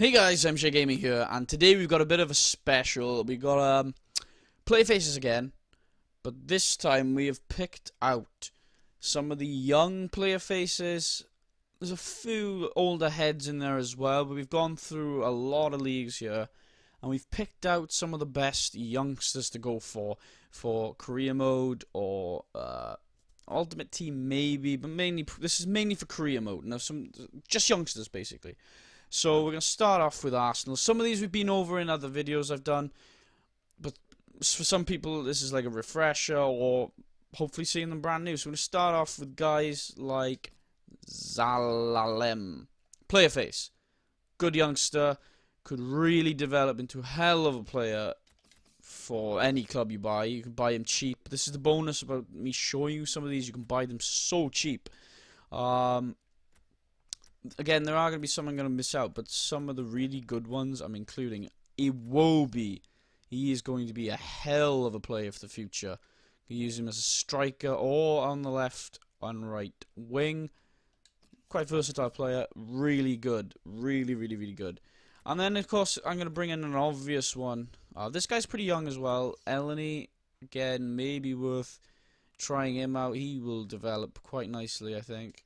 Hey guys, Mshay Gaming here, and today we've got a bit of a special. We got play faces again, but this time we have picked out some of the young player faces. There's a few older heads in there as well, but we've gone through a lot of leagues here, and we've picked out some of the best youngsters to go for career mode or Ultimate Team maybe, but this is mainly for career mode. Now just youngsters basically. So we're going to start off with Arsenal. Some of these we've been over in other videos I've done, but for some people this is like a refresher or hopefully seeing them brand new. So we're going to start off with guys like Zalalem. Player face. Good youngster. Could really develop into a hell of a player for any club you buy. You can buy him cheap. This is the bonus about me showing you some of these. You can buy them so cheap. Again, there are going to be some I'm going to miss out, but some of the really good ones I'm including. Iwobi. He is going to be a hell of a player for the future. You can use him as a striker or on the left and right wing. Quite versatile player. Really good. Really, really, really good. And then, of course, I'm going to bring in an obvious one. This guy's pretty young as well. Eleni, again, maybe worth trying him out. He will develop quite nicely, I think.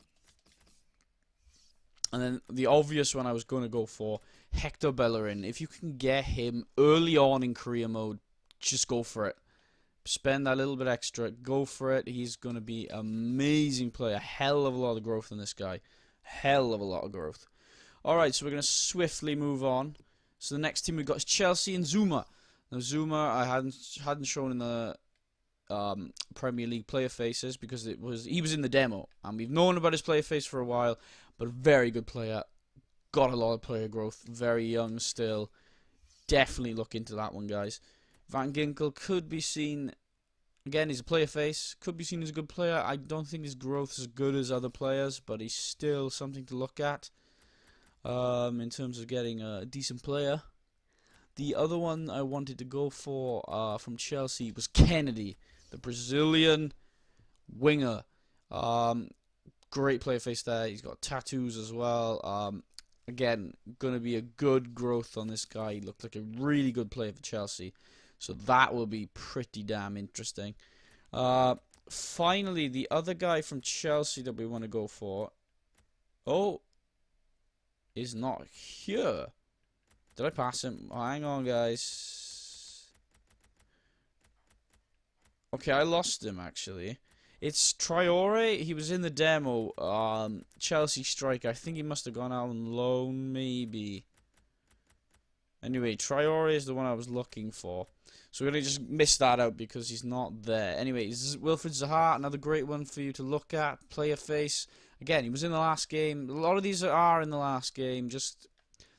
And then the obvious one I was going to go for, Hector Bella. If you can get him early on in career mode, just go for it. Spend that little bit extra, go for it. He's going to be an amazing player. Hell of a lot of growth in this guy. Hell of a lot of growth. Alright, so we're going to swiftly move on. So the next team we've got is Chelsea and Zuma. Now Zuma I hadn't shown in the Premier League player faces because he was in the demo. And we've known about his player face for a while. But a very good player. Got a lot of player growth. Very young still. Definitely look into that one, guys. Van Ginkel could be seen... Again, he's a player face. Could be seen as a good player. I don't think his growth is as good as other players. But he's still something to look at. In terms of getting a decent player. The other one I wanted to go for from Chelsea was Kennedy. The Brazilian winger. Great player face there. He's got tattoos as well. Again, going to be a good growth on this guy. He looked like a really good player for Chelsea. So that will be pretty damn interesting. Finally, the other guy from Chelsea that we want to go for. Oh, is not here. Did I pass him? Oh, hang on, guys. Okay, I lost him, actually. It's Traore. He was in the demo. Chelsea striker. I think he must have gone out on loan, maybe. Anyway, Traore is the one I was looking for. So we're going to just miss that out because he's not there. Anyway, Wilfried Zaha, another great one for you to look at. Player face. Again, he was in the last game. A lot of these are in the last game. Just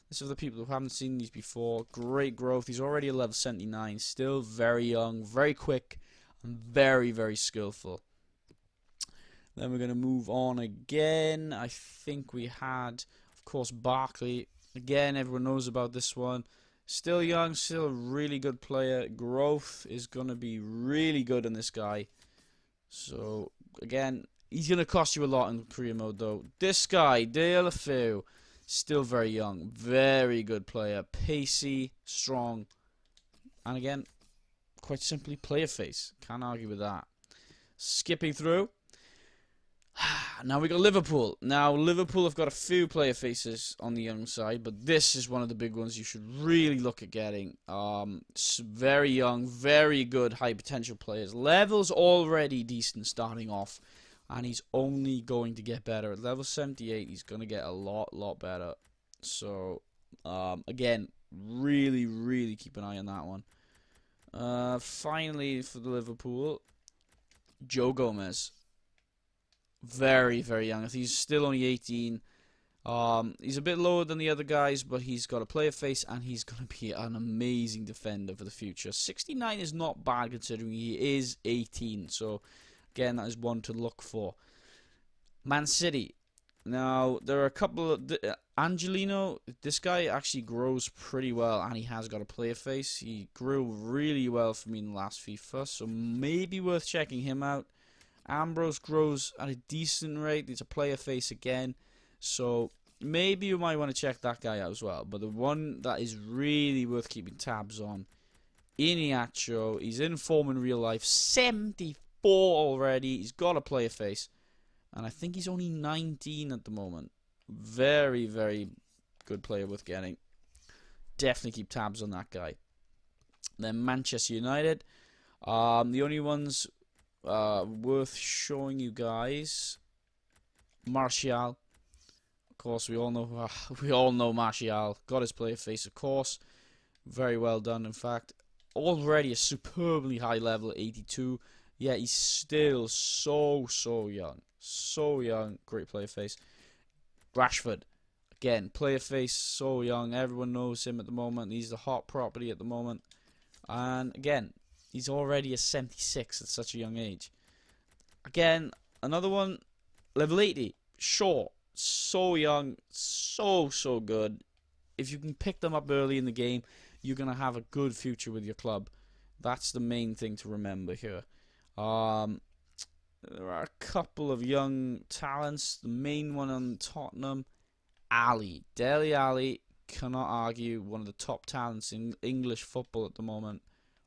this is for the people who haven't seen these before. Great growth. He's already a level 79. Still very young, very quick, and very, very skillful. Then we're going to move on again. I think we had, of course, Barkley. Again, everyone knows about this one. Still young, still a really good player. Growth is going to be really good on this guy. So, again, he's going to cost you a lot in career mode, though. This guy, Deulofeu, still very young. Very good player. Pacey, strong. And again, quite simply, player face. Can't argue with that. Skipping through. Now we got Liverpool. Now Liverpool have got a few player faces on the young side, but this is one of the big ones you should really look at getting. Very young, very good, high potential players. Level's already decent starting off, and he's only going to get better. At level 78, he's going to get a lot better. So, again, really, really keep an eye on that one. Finally, for the Liverpool, Joe Gomez. Very, very young. He's still only 18. He's a bit lower than the other guys, but he's got a player face, and he's going to be an amazing defender for the future. 69 is not bad considering he is 18. So, again, that is one to look for. Man City. Now, there are a couple of... Angelino, this guy actually grows pretty well, and he has got a player face. He grew really well for me in the last FIFA, so maybe worth checking him out. Ambrose grows at a decent rate. It's a player face again. So maybe you might want to check that guy out as well. But the one that is really worth keeping tabs on, Iniacho. He's in form in real life. 74 already. He's got a player face. And I think he's only 19 at the moment. Very, very good player worth getting. Definitely keep tabs on that guy. Then Manchester United. The only ones worth showing you guys, Marcial. Of course, we all know Marcial. Got his player face, of course. Very well done, in fact. Already a superbly high level at 82. Yeah, he's still so young. So young. Great player face. Rashford. Again, player face, so young. Everyone knows him at the moment. He's the hot property at the moment. And again, he's already a 76 at such a young age. Again, another one, level 80. Short. So young. So good. If you can pick them up early in the game, you're going to have a good future with your club. That's the main thing to remember here. There are a couple of young talents. The main one on Tottenham, Ally. Dele Alli, cannot argue, one of the top talents in English football at the moment.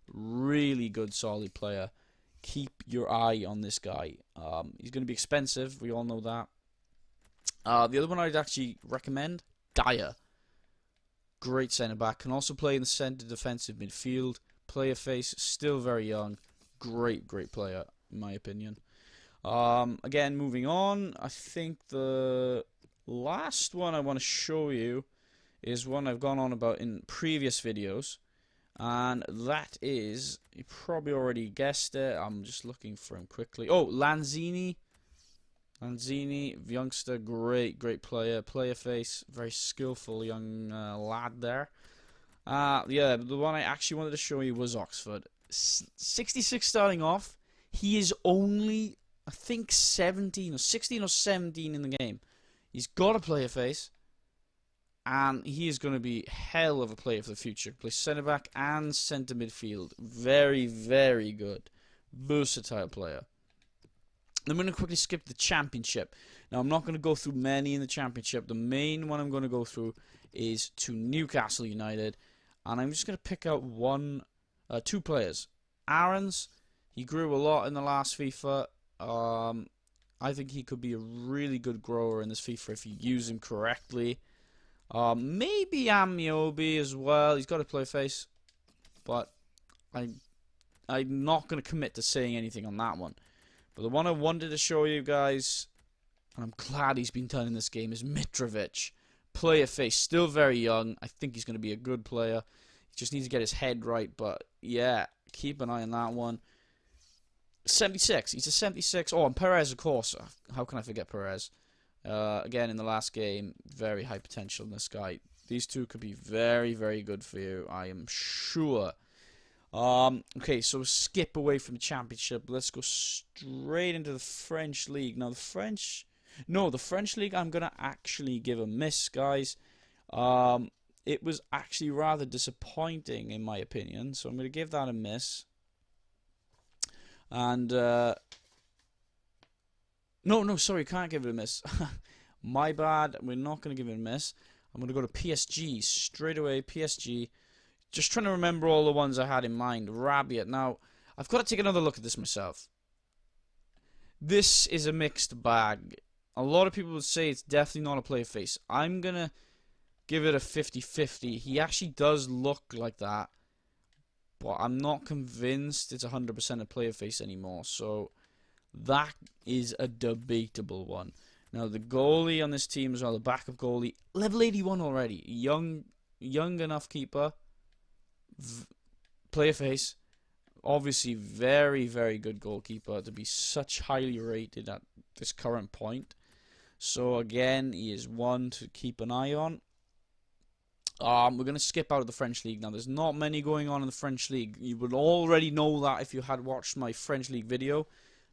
Really good, solid player. Keep your eye on this guy. He's going to be expensive, we all know that. The other one I'd actually recommend, Dyer. Great centre-back. Can also play in the centre defensive midfield. Player face, still very young. Great player, in my opinion. Again, moving on, I think the last one I want to show you is one I've gone on about in previous videos, and that is, you probably already guessed it, I'm just looking for him quickly. Oh, Lanzini, youngster, great player, player face, very skillful young lad there. Yeah, the one I actually wanted to show you was Oxford. 66 starting off. He is only, I think, 16 or 17 in the game. He's got a player face, and he is going to be hell of a player for the future. Play centre back and centre midfield. Very good, versatile player. I'm going to quickly skip the Championship. Now, I'm not going to go through many in the Championship. The main one I'm going to go through is to Newcastle United, and I'm just going to pick out two players. Aarons, he grew a lot in the last FIFA. I think he could be a really good grower in this FIFA if you use him correctly. Maybe Amiobi as well. He's got a play face, but I'm not going to commit to saying anything on that one. But the one I wanted to show you guys, and I'm glad he's been done in this game, is Mitrovic. Player face, still very young. I think he's going to be a good player. He just needs to get his head right, but yeah, keep an eye on that one. 76. He's a 76. Oh, and Perez, of course. How can I forget Perez? Again, in the last game, very high potential in this guy. These two could be very good for you, I am sure. Okay, so skip away from the Championship. Let's go straight into the French League. Now, the French League, I'm going to actually give a miss, guys. It was actually rather disappointing, in my opinion, so I'm going to give that a miss. And, no, sorry, can't give it a miss. My bad, we're not going to give it a miss. I'm going to go to PSG, straight away, PSG. Just trying to remember all the ones I had in mind. Rabiot. Now, I've got to take another look at this myself. This is a mixed bag. A lot of people would say it's definitely not a player face. I'm going to give it a 50-50. He actually does look like that. But I'm not convinced it's 100% a player face anymore. So, that is a debatable one. Now, the goalie on this team as well, the backup goalie, level 81 already. Young enough keeper. Player face. Obviously, very good goalkeeper to be such highly rated at this current point. So, again, he is one to keep an eye on. We're going to skip out of the French League now. There's not many going on in the French League. You would already know that if you had watched my French League video.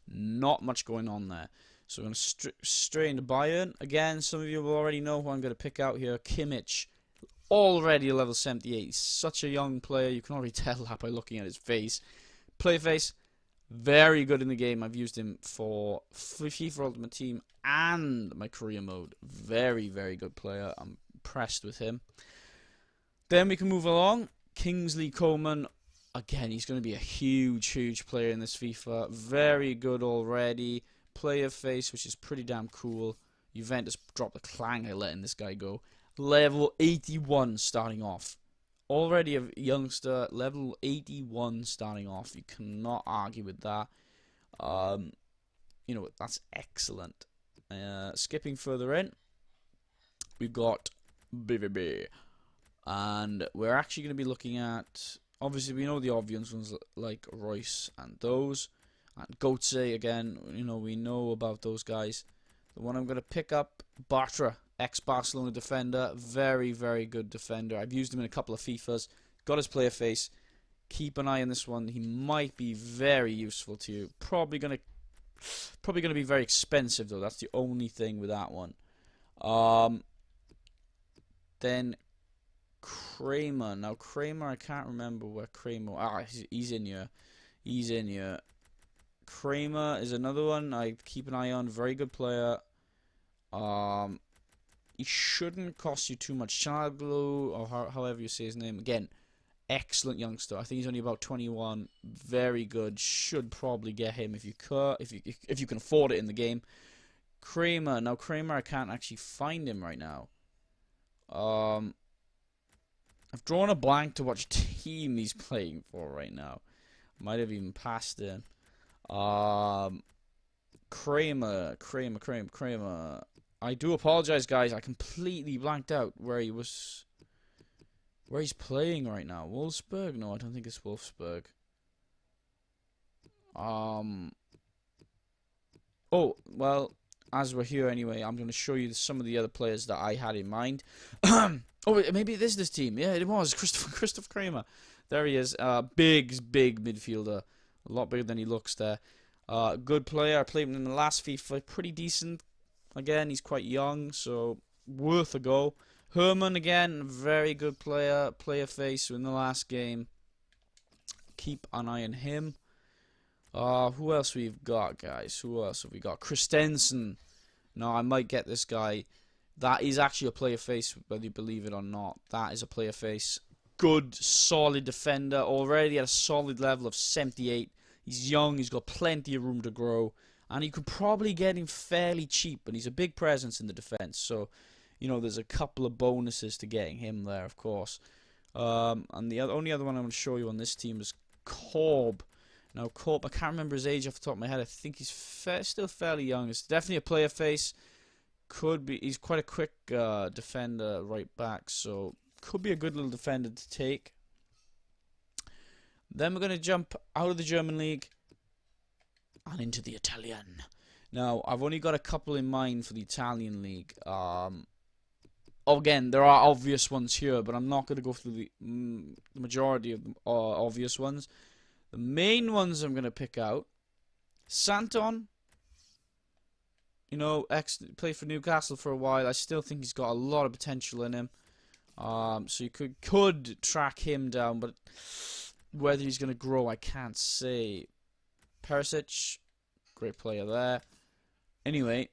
Not much going on there. So we're going to straight into Bayern. Again, some of you will already know who I'm going to pick out here. Kimmage. Already a level 78. He's such a young player. You can already tell that by looking at his face. Play face. Very good in the game. I've used him for FIFA Ultimate Team and my career mode. Very, very good player. I'm impressed with him. Then we can move along. Kingsley Coleman. Again, he's going to be a huge, huge player in this FIFA. Very good already. Player face, which is pretty damn cool. Juventus dropped a clanger letting this guy go. Level 81 starting off. Already a youngster, level 81 starting off. You cannot argue with that. You know, that's excellent. Skipping further in, we've got BVB. And we're actually going to be looking at, obviously we know the obvious ones like Royce and those. And Goalie, again, you know, we know about those guys. The one I'm going to pick up, Bartra, ex-Barcelona defender. Very, very good defender. I've used him in a couple of FIFAs. Got his player face. Keep an eye on this one. He might be very useful to you. Probably gonna be very expensive though. That's the only thing with that one. Then Kramer. Now Kramer, I can't remember where Kramer. He's in here. He's in here. Kramer is another one I keep an eye on. Very good player. He shouldn't cost you too much. Chaglu, or however you say his name. Again, excellent youngster. I think he's only about 21. Very good. Should probably get him if you can afford it in the game. Kramer. Now Kramer, I can't actually find him right now. I've drawn a blank to which team he's playing for right now. Might have even passed him. Kramer. I do apologize, guys. I completely blanked out where he's playing right now. Wolfsburg? No, I don't think it's Wolfsburg. Oh, well, as we're here anyway, I'm going to show you some of the other players that I had in mind. Oh, maybe it is this team. Yeah, it was. Christopher Kramer. There he is. Big midfielder. A lot bigger than he looks there. Good player. I played him in the last FIFA. Pretty decent. Again, he's quite young, so worth a go. Herman, again, very good player. Player face in the last game. Keep an eye on him. Who else we've got, guys? Who else have we got? Kristensen. No, I might get this guy. That is actually a player face, whether you believe it or not. That is a player face. Good, solid defender. Already at a solid level of 78. He's young. He's got plenty of room to grow. And you could probably get him fairly cheap. But he's a big presence in the defense. So, you know, there's a couple of bonuses to getting him there, of course. And the only other one I'm going to show you on this team is Korb. Now, Korb, I can't remember his age off the top of my head. I think he's still fairly young. It's definitely a player face. Could be. He's quite a quick defender right back. So, could be a good little defender to take. Then we're going to jump out of the German league and into the Italian. Now, I've only got a couple in mind for the Italian league. Again, there are obvious ones here, but I'm not going to go through the majority of the obvious ones. The main ones I'm going to pick out. Santon. You know, played for Newcastle for a while. I still think he's got a lot of potential in him. So you could track him down, but whether he's going to grow, I can't say. Perez, great player there. Anyway,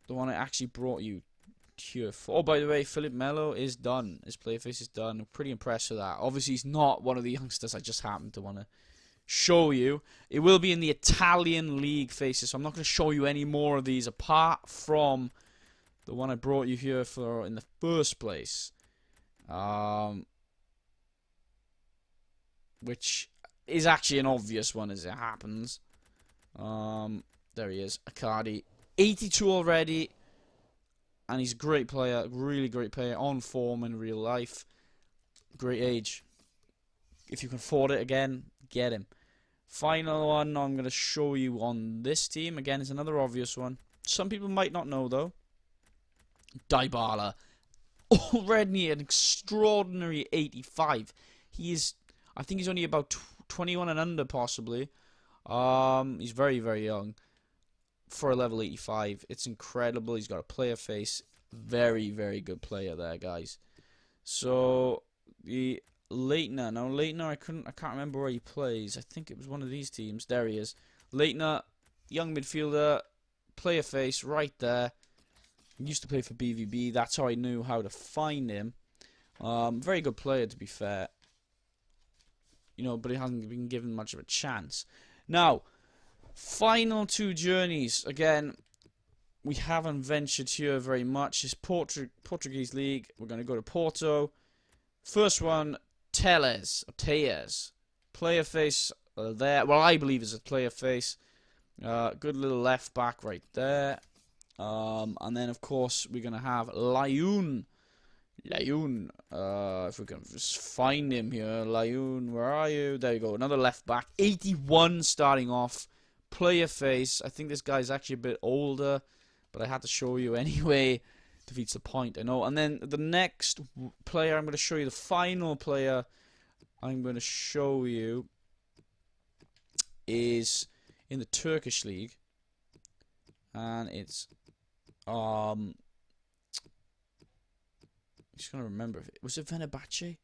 the one I actually brought you here for. Oh, by the way, Phillip Mello is done. His player face is done. I'm pretty impressed with that. Obviously, he's not one of the youngsters I just happened to want to show you. It will be in the Italian league faces, so I'm not going to show you any more of these apart from the one I brought you here for in the first place. Which is actually an obvious one as it happens. There he is, Icardi. 82 already. And he's a great player, really great player, on form in real life. Great age. If you can afford it again, get him. Final one I'm going to show you on this team, again, is another obvious one. Some people might not know, though. Dibala. Already an extraordinary 85. I think he's only about 21 and under, possibly. He's very, very young. For a level 85, it's incredible. He's got a player face. Very, very good player there, guys. So the Leitner. Now Leitner, I can't remember where he plays. I think it was one of these teams. There he is. Leitner, young midfielder, player face right there. He used to play for BVB. That's how I knew how to find him. Very good player, to be fair. You know, but he hasn't been given much of a chance. Now, final two journeys. Again, we haven't ventured here very much. It's Portuguese League. We're going to go to Porto. First one, Teles. Player face there. Well, I believe it's a player face. Good little left back right there. And then, of course, we're going to have Layun. If we can just find him here. Layun, where are you? There you go. Another left back. 81 starting off. Player face. I think this guy's actually a bit older, but I had to show you anyway. Defeats the point, I know. And then the next player I'm going to show you, the final player I'm going to show you, is in the Turkish league. And it's I'm just going to remember if was it Fenerbahce?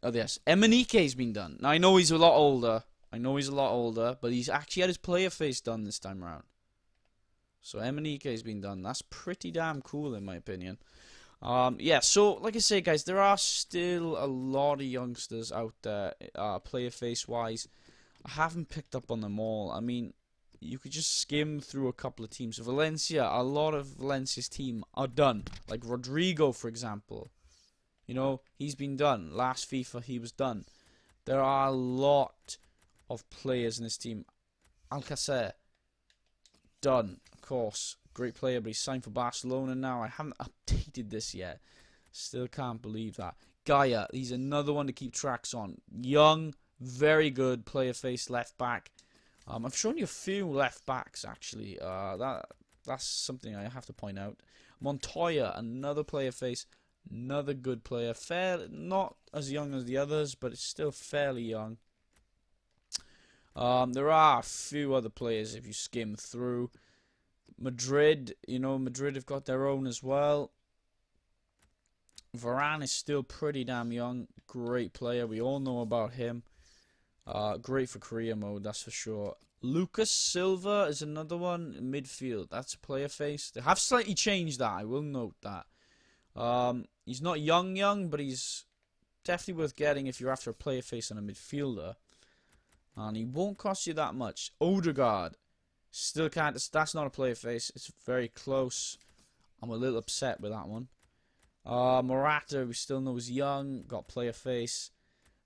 Oh yes, Emenike's been done. Now I know he's a lot older. But he's actually had his player face done this time around. So Emenike's been done. That's pretty damn cool in my opinion. Yeah, so like I say, guys, there are still a lot of youngsters out there, player face wise. I haven't picked up on them all. I mean, you could just skim through a couple of teams. Valencia, a lot of Valencia's team are done. Like Rodrigo, for example. You know, he's been done. Last FIFA, he was done. There are a lot of players in this team. Alcacer, done, of course. Great player, but he's signed for Barcelona now. I haven't updated this yet. Still can't believe that. Gaia, he's another one to keep tracks on. Young, very good player face left back. I've shown you a few left backs actually. That's something I have to point out. Montoya, another player face, another good player. Not as young as the others, but it's still fairly young. There are a few other players if you skim through. Madrid, you know, Madrid have got their own as well. Varane is still pretty damn young. Great player. We all know about him. Great for career mode, that's for sure. Lucas Silva is another one in midfield. That's a player face. They have slightly changed that, I will note that. He's not young, but he's definitely worth getting if you're after a player face and a midfielder. And he won't cost you that much. Odegaard. Still can't. That's not a player face. It's very close. I'm a little upset with that one. Morata, we still know is young. Got player face.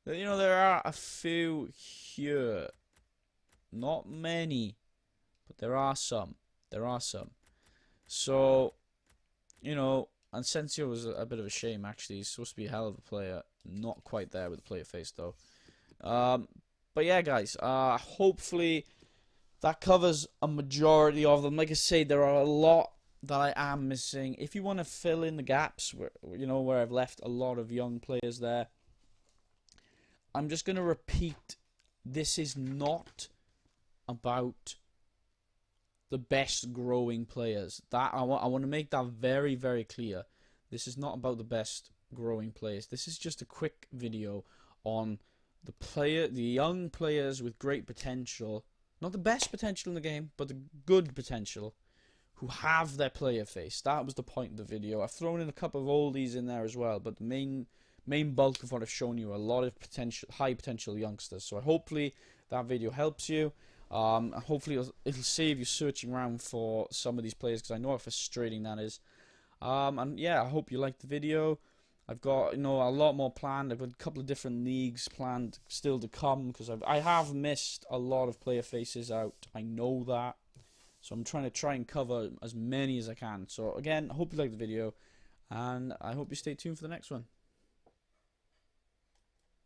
You know, there are a few here. Not many. But there are some. So, you know, Asensio was a bit of a shame, actually. He's supposed to be a hell of a player. Not quite there with the player face, though. But yeah, guys, hopefully that covers a majority of them. Like I say, there are a lot that I am missing. If you want to fill in the gaps, where I've left a lot of young players there, I'm just going to repeat, this is not about the best growing players. That I want to make that very, very clear. This is not about the best growing players. This is just a quick video on the young players with great potential, not the best potential in the game, but the good potential, who have their player face. That was the point of the video. I've thrown in a couple of oldies in there as well, but the main bulk of what I've shown you are a lot of high potential youngsters. So hopefully that video helps you. Hopefully it'll save you searching around for some of these players, because I know how frustrating that is. And yeah, I hope you liked the video. I've got, a lot more planned. I've got a couple of different leagues planned still to come, because I have missed a lot of player faces out. I know that. So I'm trying to cover as many as I can. So again, I hope you liked the video, and I hope you stay tuned for the next one.